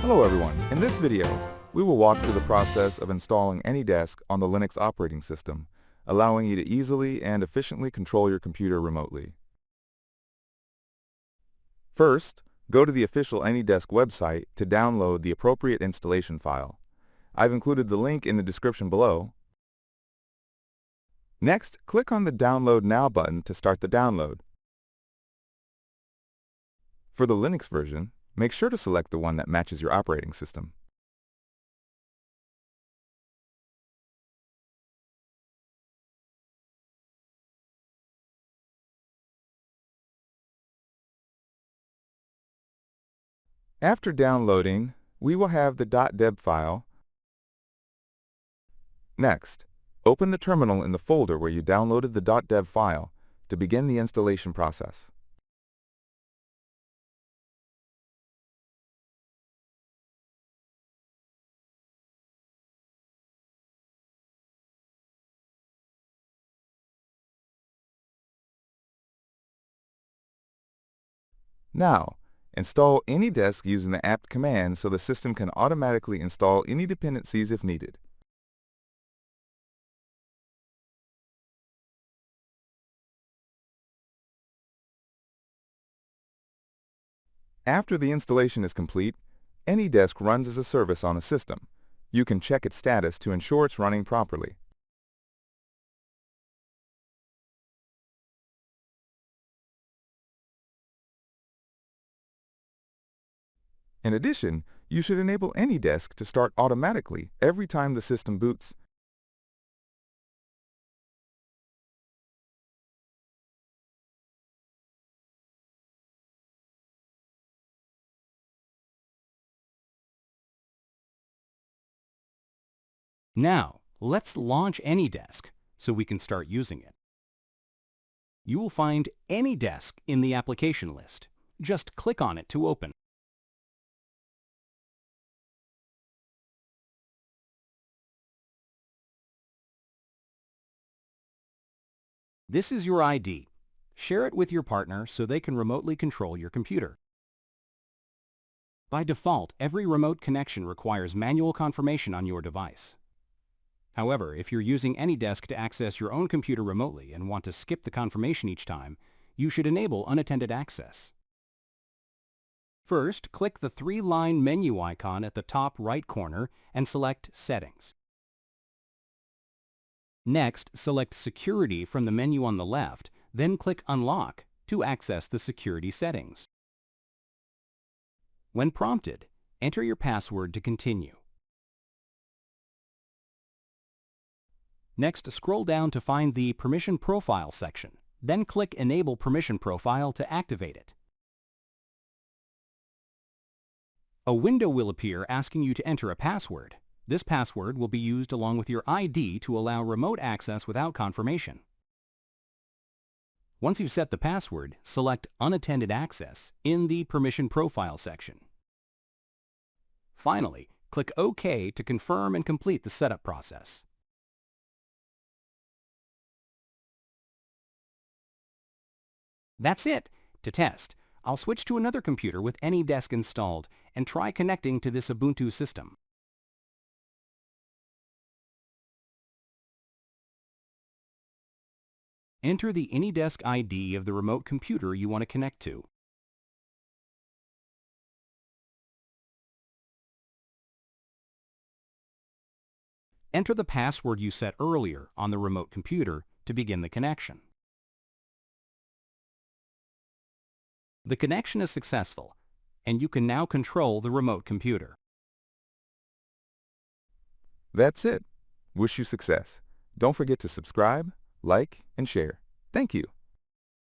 Hello everyone. In this video, we will walk through the process of installing AnyDesk on the Linux operating system, allowing you to easily and efficiently control your computer remotely. First, go to the official AnyDesk website to download the appropriate installation file. I've included the link in the description below. Next, click on the Download Now button to start the download. For the Linux version, make sure to select the one that matches your operating system. After downloading, we will have the .deb file. Next, open the terminal in the folder where you downloaded the .deb file to begin the installation process. Now, install AnyDesk using the apt command so the system can automatically install any dependencies if needed. After the installation is complete, AnyDesk runs as a service on a system. You can check its status to ensure it's running properly. In addition, you should enable AnyDesk to start automatically every time the system boots. Now, let's launch AnyDesk so we can start using it. You will find AnyDesk in the application list. Just click on it to open. This is your ID. Share it with your partner so they can remotely control your computer. By default, every remote connection requires manual confirmation on your device. However, if you're using AnyDesk to access your own computer remotely and want to skip the confirmation each time, you should enable unattended access. First, click the three-line menu icon at the top right corner and select Settings. Next, select Security from the menu on the left, then click Unlock to access the security settings. When prompted, enter your password to continue. Next, scroll down to find the Permission Profile section, then click Enable Permission Profile to activate it. A window will appear asking you to enter a password. This password will be used along with your ID to allow remote access without confirmation. Once you've set the password, select Unattended Access in the Permission Profile section. Finally, click OK to confirm and complete the setup process. That's it. To test, I'll switch to another computer with AnyDesk installed and try connecting to this Ubuntu system. Enter the AnyDesk ID of the remote computer you want to connect to. Enter the password you set earlier on the remote computer to begin the connection. The connection is successful, and you can now control the remote computer. That's it. Wish you success. Don't forget to subscribe, like, and share. Thank you.